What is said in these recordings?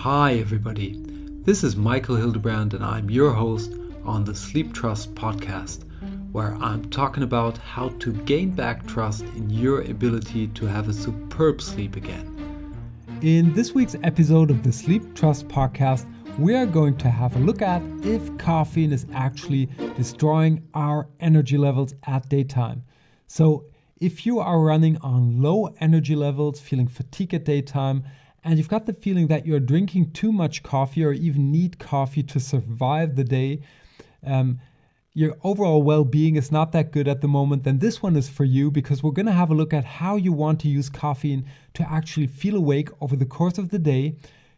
Hi everybody, this is Michael Hildebrand and I'm your host on the Sleeptrust podcast, where I'm talking about how to gain back trust in your ability to have a superb sleep again. In this week's episode of the Sleeptrust podcast, we are going to have a look at if caffeine is actually destroying our energy levels at daytime. So if you are running on low energy levels, feeling fatigue at daytime, and you've got the feeling that you're drinking too much coffee or even need coffee to survive the day, your overall well-being is not that good at the moment, then this one is for you, because we're going to have a look at how you want to use caffeine to actually feel awake over the course of the day,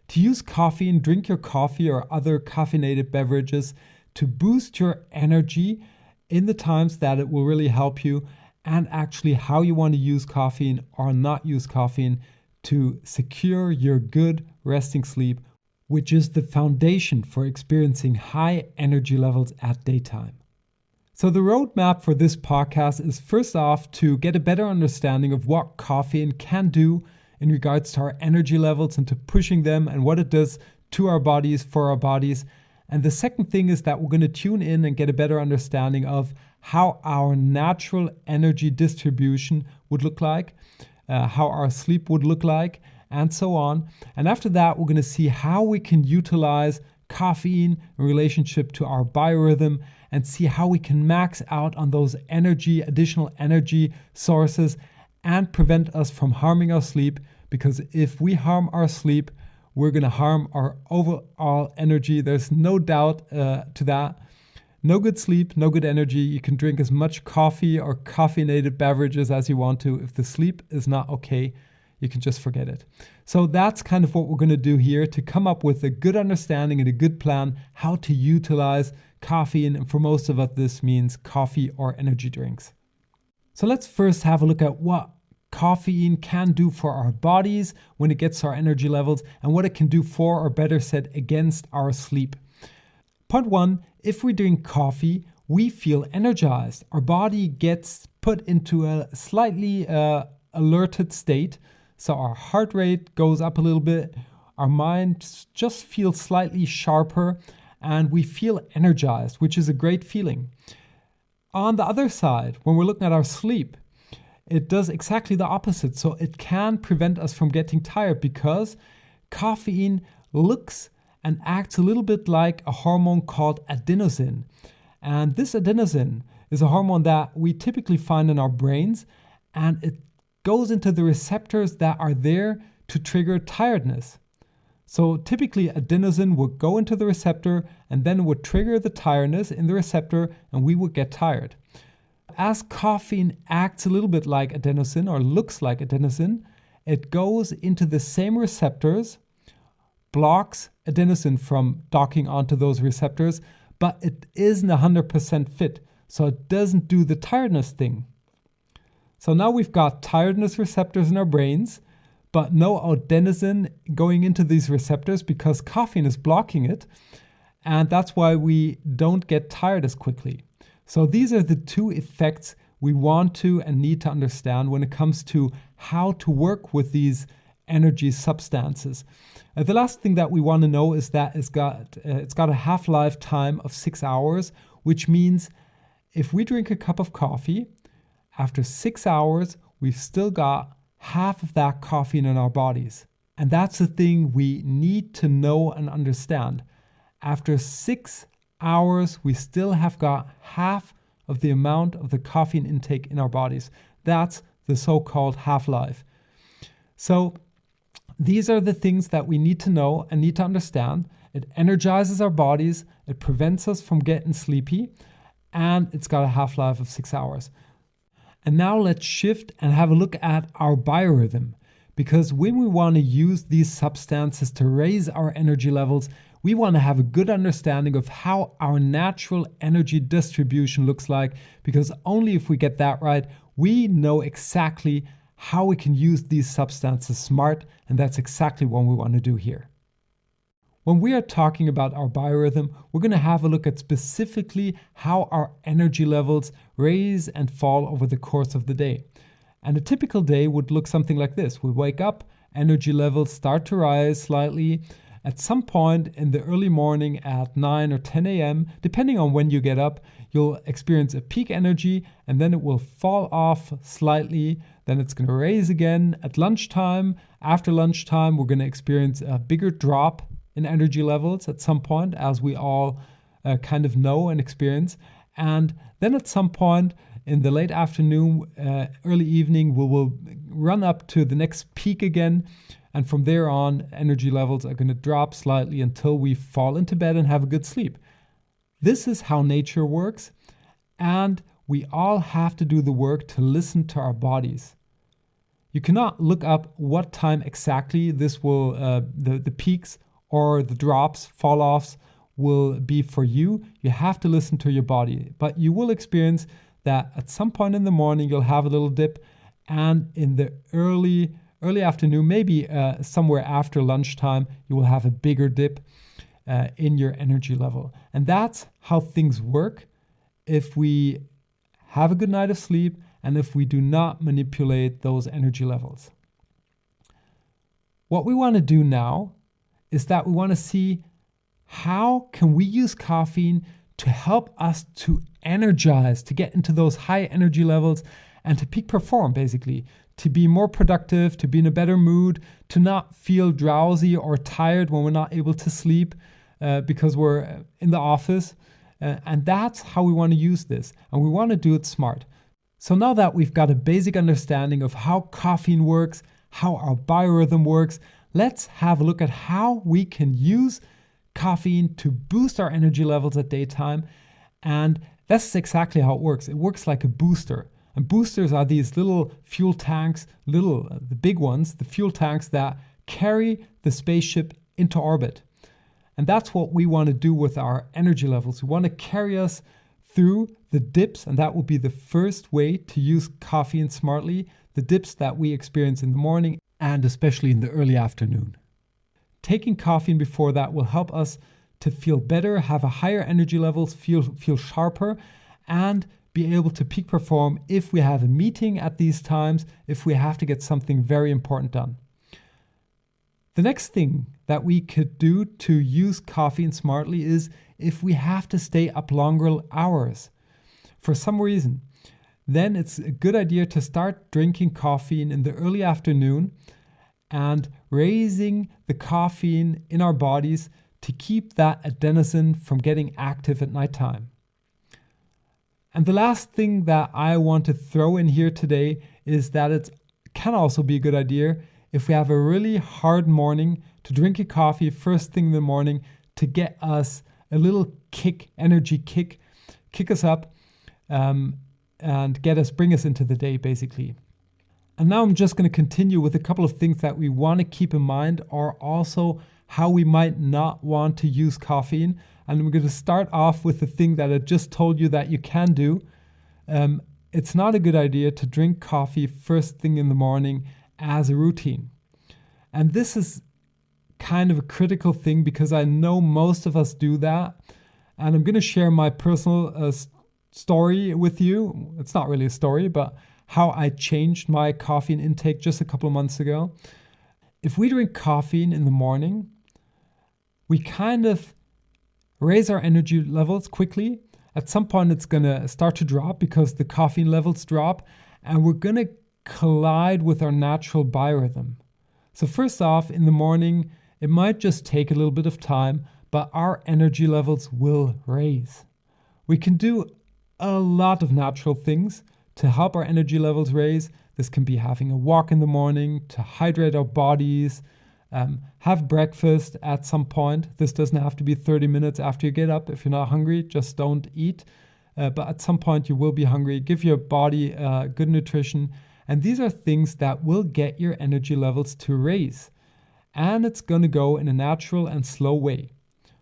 to use caffeine, drink your coffee or other caffeinated beverages to boost your energy in the times that it will really help you, and actually how you want to use caffeine or not use caffeine to secure your good resting sleep, which is the foundation for experiencing high energy levels at daytime. So the roadmap for this podcast is first off to get a better understanding of what caffeine can do in regards to our energy levels and to pushing them and what it does to our bodies, for our bodies. And the second thing is that we're going to tune in and get a better understanding of how our natural energy distribution would look like, how our sleep would look like, and so on. And after that, we're going to see how we can utilize caffeine in relationship to our biorhythm and see how we can max out on those additional energy sources and prevent us from harming our sleep. Because if we harm our sleep, we're going to harm our overall energy. There's no doubt to that. No good sleep, no good energy. You can drink as much coffee or caffeinated beverages as you want to. If the sleep is not okay, you can just forget it. So that's kind of what we're going to do here to come up with a good understanding and a good plan how to utilize caffeine. And for most of us, this means coffee or energy drinks. So let's first have a look at what caffeine can do for our bodies when it gets our energy levels and what it can do for, or better said, against our sleep. Point one, if we drink coffee, we feel energized. Our body gets put into a slightly alerted state. So our heart rate goes up a little bit. Our mind just feels slightly sharper and we feel energized, which is a great feeling. On the other side, when we're looking at our sleep, it does exactly the opposite. So it can prevent us from getting tired because caffeine looks and acts a little bit like a hormone called adenosine. And this adenosine is a hormone that we typically find in our brains, and it goes into the receptors that are there to trigger tiredness. So typically adenosine would go into the receptor and then would trigger the tiredness in the receptor and we would get tired. As caffeine acts a little bit like adenosine or looks like adenosine, it goes into the same receptors, blocks adenosine from docking onto those receptors, but it isn't 100% fit. So it doesn't do the tiredness thing. So now we've got tiredness receptors in our brains, but no adenosine going into these receptors because caffeine is blocking it. And that's why we don't get tired as quickly. So these are the two effects we want to and need to understand when it comes to how to work with these energy substances. The last thing that we want to know is that it's got a half-life time of 6 hours, which means if we drink a cup of coffee, after 6 hours, we've still got half of that caffeine in our bodies. And that's the thing we need to know and understand. After 6 hours, we still have got half of the amount of the caffeine intake in our bodies. That's the so-called half-life. So these are the things that we need to know and need to understand. It energizes our bodies, it prevents us from getting sleepy, and it's got a half-life of 6 hours. And now let's shift and have a look at our biorhythm. Because when we want to use these substances to raise our energy levels, we want to have a good understanding of how our natural energy distribution looks like. Because only if we get that right, we know exactly how we can use these substances smart, and that's exactly what we want to do here. When we are talking about our biorhythm, we're going to have a look at specifically how our energy levels raise and fall over the course of the day. And a typical day would look something like this. We wake up, energy levels start to rise slightly, at some point in the early morning at 9 or 10 a.m., depending on when you get up, you'll experience a peak energy and then it will fall off slightly. Then it's going to raise again at lunchtime. After lunchtime, we're going to experience a bigger drop in energy levels at some point, as we all kind of know and experience. And then at some point in the late afternoon, early evening, we will run up to the next peak again. And from there on, energy levels are going to drop slightly until we fall into bed and have a good sleep. This is how nature works. And we all have to do the work to listen to our bodies. You cannot look up what time exactly this will, the peaks or the drops, fall-offs will be for you. You have to listen to your body. But you will experience that at some point in the morning, you'll have a little dip. And in the early afternoon, maybe somewhere after lunchtime, you will have a bigger dip in your energy level. And that's how things work if we have a good night of sleep and if we do not manipulate those energy levels. What we want to do now is that we want to see how can we use caffeine to help us to energize, to get into those high energy levels and to peak perform, basically, to be more productive, to be in a better mood, to not feel drowsy or tired when we're not able to sleep because we're in the office. And that's how we want to use this. And we want to do it smart. So now that we've got a basic understanding of how caffeine works, how our biorhythm works, let's have a look at how we can use caffeine to boost our energy levels at daytime. And that's exactly how it works. It works like a booster. And boosters are these little fuel tanks, the big ones, the fuel tanks that carry the spaceship into orbit. And that's what we want to do with our energy levels. We want to carry us through the dips, and that will be the first way to use caffeine smartly, the dips that we experience in the morning and especially in the early afternoon. Taking caffeine before that will help us to feel better, have a higher energy levels, feel sharper, and be able to peak perform if we have a meeting at these times, if we have to get something very important done. The next thing that we could do to use caffeine smartly is if we have to stay up longer hours for some reason, then it's a good idea to start drinking caffeine in the early afternoon and raising the caffeine in our bodies to keep that adenosine from getting active at nighttime. And the last thing that I want to throw in here today is that it can also be a good idea if we have a really hard morning to drink a coffee first thing in the morning to get us a little energy kick us up and bring us into the day basically. And now I'm just going to continue with a couple of things that we want to keep in mind or also how we might not want to use caffeine. And we're going to start off with the thing that I just told you that you can do. It's not a good idea to drink coffee first thing in the morning as a routine. And this is kind of a critical thing because I know most of us do that. And I'm going to share my personal story with you. It's not really a story, but how I changed my caffeine intake just a couple of months ago. If we drink caffeine in the morning, we kind of raise our energy levels quickly. At some point, it's going to start to drop because the caffeine levels drop, and we're going to collide with our natural biorhythm. So first off, in the morning, it might just take a little bit of time, but our energy levels will raise. We can do a lot of natural things to help our energy levels raise. This can be having a walk in the morning to hydrate our bodies, have breakfast at some point. This doesn't have to be 30 minutes after you get up. If you're not hungry, just don't eat. But at some point you will be hungry. Give your body good nutrition. And these are things that will get your energy levels to raise. And it's going to go in a natural and slow way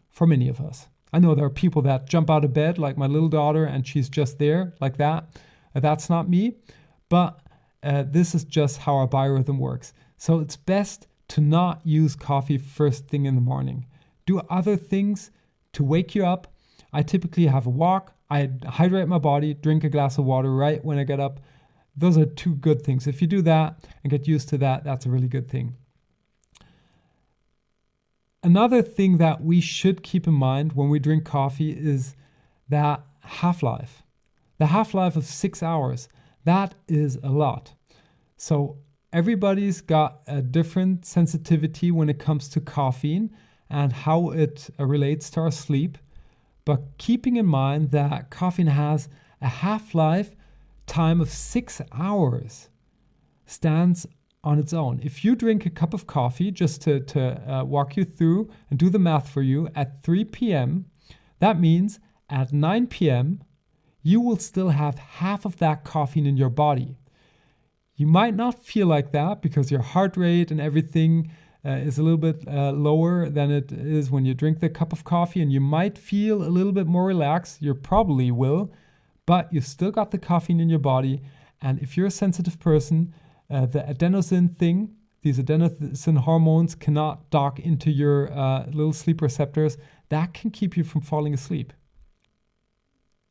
for many of us. I know there are people that jump out of bed like my little daughter and she's just there like that. That's not me. But this is just how our biorhythm works. So it's best to not use coffee first thing in the morning. Do other things to wake you up. I typically have a walk. I hydrate my body, drink a glass of water right when I get up. Those are two good things. If you do that and get used to that, that's a really good thing. Another thing that we should keep in mind when we drink coffee is that half-life. The half-life of 6 hours, that is a lot. So everybody's got a different sensitivity when it comes to caffeine and how it relates to our sleep. But keeping in mind that caffeine has a half-life time of 6 hours stands on its own. If you drink a cup of coffee, just to walk you through and do the math for you, at 3 p.m., that means at 9 p.m., you will still have half of that caffeine in your body. You might not feel like that because your heart rate and everything is a little bit lower than it is when you drink the cup of coffee, and you might feel a little bit more relaxed. You probably will, but you've still got the caffeine in your body. And if you're a sensitive person, the adenosine thing, these adenosine hormones cannot dock into your little sleep receptors. That can keep you from falling asleep.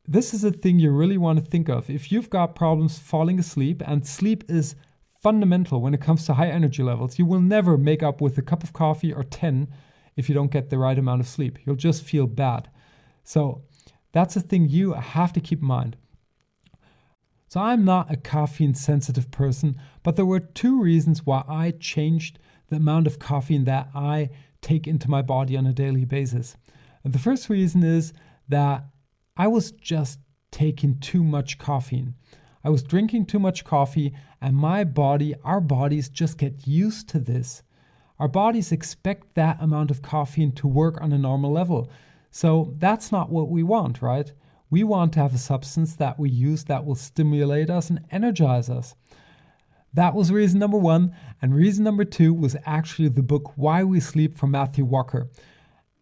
This is a thing you really want to think of. If you've got problems falling asleep, and sleep is fundamental when it comes to high energy levels, you will never make up with a cup of coffee or 10 if you don't get the right amount of sleep. You'll just feel bad. So that's a thing you have to keep in mind. So I'm not a caffeine sensitive person, but there were 2 reasons why I changed the amount of caffeine that I take into my body on a daily basis. And the first reason is that I was just taking too much caffeine. I was drinking too much coffee, and our bodies just get used to this. Our bodies expect that amount of caffeine to work on a normal level. So that's not what we want, right? We want to have a substance that we use that will stimulate us and energize us. That was reason number 1. And reason number 2 was actually the book Why We Sleep from Matthew Walker.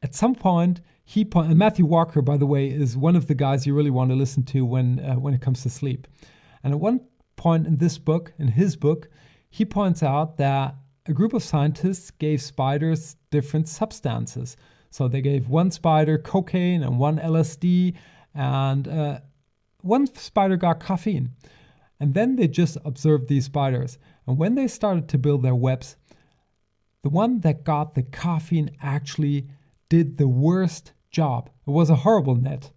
At some point, and Matthew Walker, by the way, is one of the guys you really want to listen to when it comes to sleep. And at one point in his book, he points out that a group of scientists gave spiders different substances. So they gave one spider cocaine and one LSD, and one spider got caffeine. And then they just observed these spiders. And when they started to build their webs, the one that got the caffeine actually did the worst job. It was a horrible net.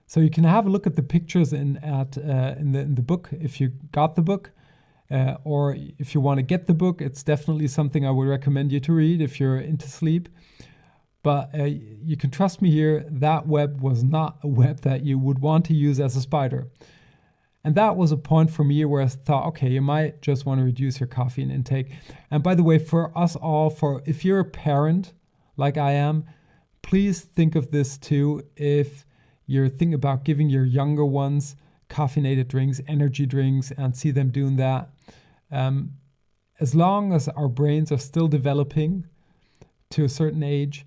So you can have a look at the pictures in the book if you got the book, or if you want to get the book. It's definitely something I would recommend you to read if you're into sleep. But you can trust me here, that web was not a web that you would want to use as a spider. And that was a point for me where I thought, okay, you might just want to reduce your caffeine intake. And by the way, for us all, if you're a parent like I am, please think of this too. If you're thinking about giving your younger ones caffeinated drinks, energy drinks, and see them doing that, as long as our brains are still developing to a certain age,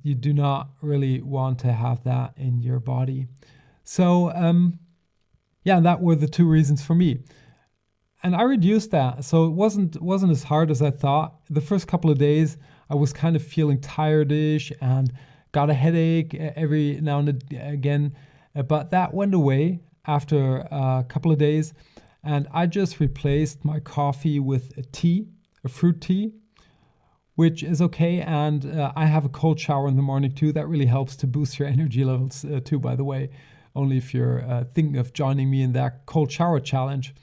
you do not really want to have that in your body. So, that were the 2 reasons for me. And I reduced that. So it wasn't as hard as I thought. The first couple of days, I was kind of feeling tired-ish and got a headache every now and again. But that went away after a couple of days. And I just replaced my coffee with a fruit tea, which is okay. And I have a cold shower in the morning too. That really helps to boost your energy levels too, by the way. Only if you're thinking of joining me in that cold shower challenge.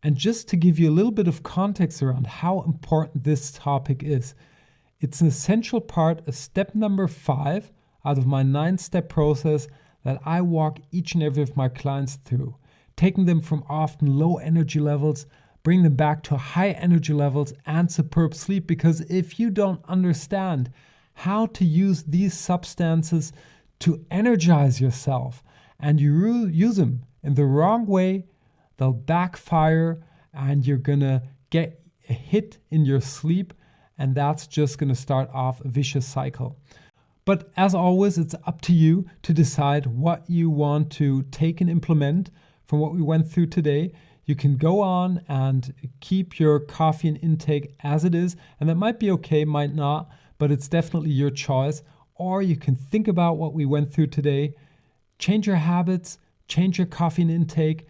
And just to give you a little bit of context around how important this topic is, it's an essential part of step number 5 out of my 9-step process that I walk each and every of my clients through, taking them from often low energy levels, bring them back to high energy levels and superb sleep. Because if you don't understand how to use these substances to energize yourself, and you use them in the wrong way, they'll backfire and you're gonna get a hit in your sleep, and that's just gonna start off a vicious cycle. But as always, it's up to you to decide what you want to take and implement from what we went through today. You can go on and keep your caffeine intake as it is, and that might be okay, might not, but it's definitely your choice. Or you can think about what we went through today, change your habits, change your caffeine intake,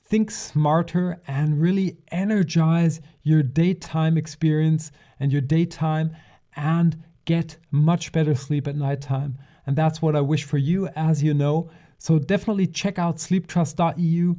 think smarter and really energize your daytime experience and your daytime and get much better sleep at nighttime. And that's what I wish for you, as you know. So definitely check out sleeptrust.eu.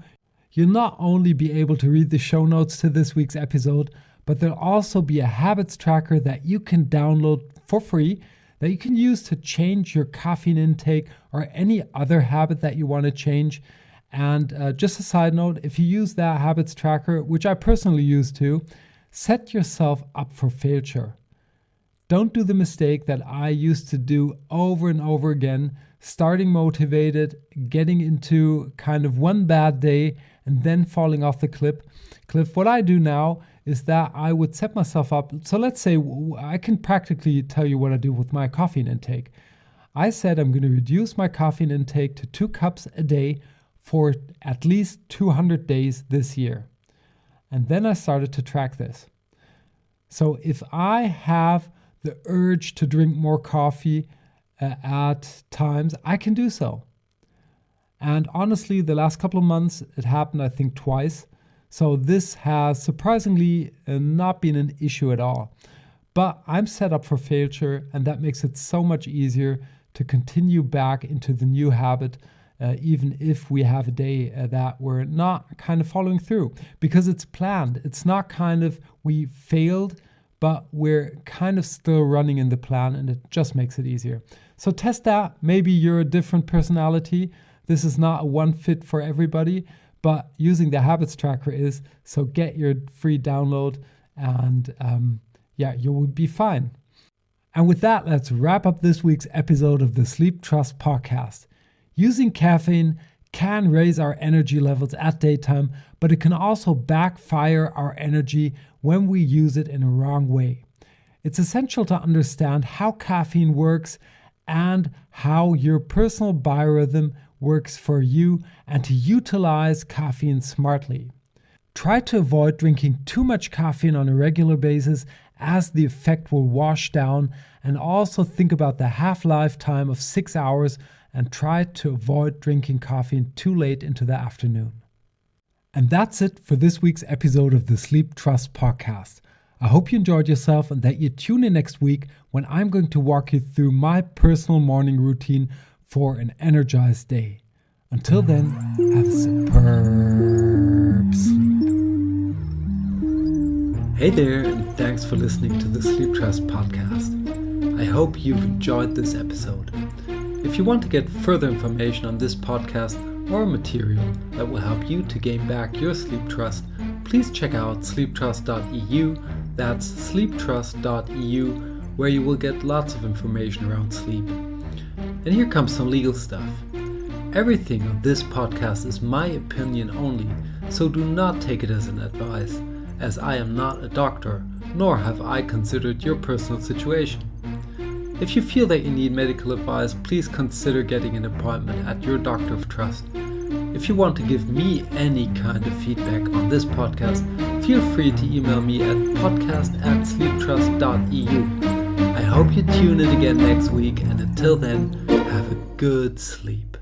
You'll not only be able to read the show notes to this week's episode, but there'll also be a habits tracker that you can download for free that you can use to change your caffeine intake or any other habit that you want to change. And just a side note, if you use that habits tracker, which I personally use too, set yourself up for failure. Don't do the mistake that I used to do over and over again, starting motivated, getting into kind of one bad day, and then falling off the cliff. What I do now is that I would set myself up. So let's say I can practically tell you what I do with my caffeine intake. I said I'm going to reduce my caffeine intake to 2 cups a day for at least 200 days this year. And then I started to track this. So if I have the urge to drink more coffee at times, I can do so. And honestly, the last couple of months, it happened, I think, twice. So this has surprisingly not been an issue at all. But I'm set up for failure, and that makes it so much easier to continue back into the new habit, even if we have a day that we're not kind of following through, because it's planned. It's not kind of we failed, but we're kind of still running in the plan, and it just makes it easier. So test that. Maybe you're a different personality. This is not a one fit for everybody, but using the habits tracker is. So get your free download and you will be fine. And with that, let's wrap up this week's episode of the Sleep Trust podcast. Using caffeine can raise our energy levels at daytime, but it can also backfire our energy when we use it in a wrong way. It's essential to understand how caffeine works and how your personal biorhythm works for you and to utilize caffeine smartly. Try to avoid drinking too much caffeine on a regular basis, as the effect will wash down, and also think about the half-life time of 6 hours and try to avoid drinking caffeine too late into the afternoon. And that's it for this week's episode of the Sleep Trust podcast. I hope you enjoyed yourself and that you tune in next week when I'm going to walk you through my personal morning routine for an energized day. Until then, have a superb sleep. Hey there, and thanks for listening to the Sleep Trust podcast. I hope you've enjoyed this episode. If you want to get further information on this podcast or material that will help you to gain back your sleep trust, please check out sleeptrust.eu. That's sleeptrust.eu, where you will get lots of information around sleep. And here comes some legal stuff. Everything on this podcast is my opinion only, so do not take it as an advice, as I am not a doctor, nor have I considered your personal situation. If you feel that you need medical advice, please consider getting an appointment at your doctor of trust. If you want to give me any kind of feedback on this podcast, feel free to email me at podcast@sleeptrust.eu. I hope you tune in again next week, and until then, have a good sleep.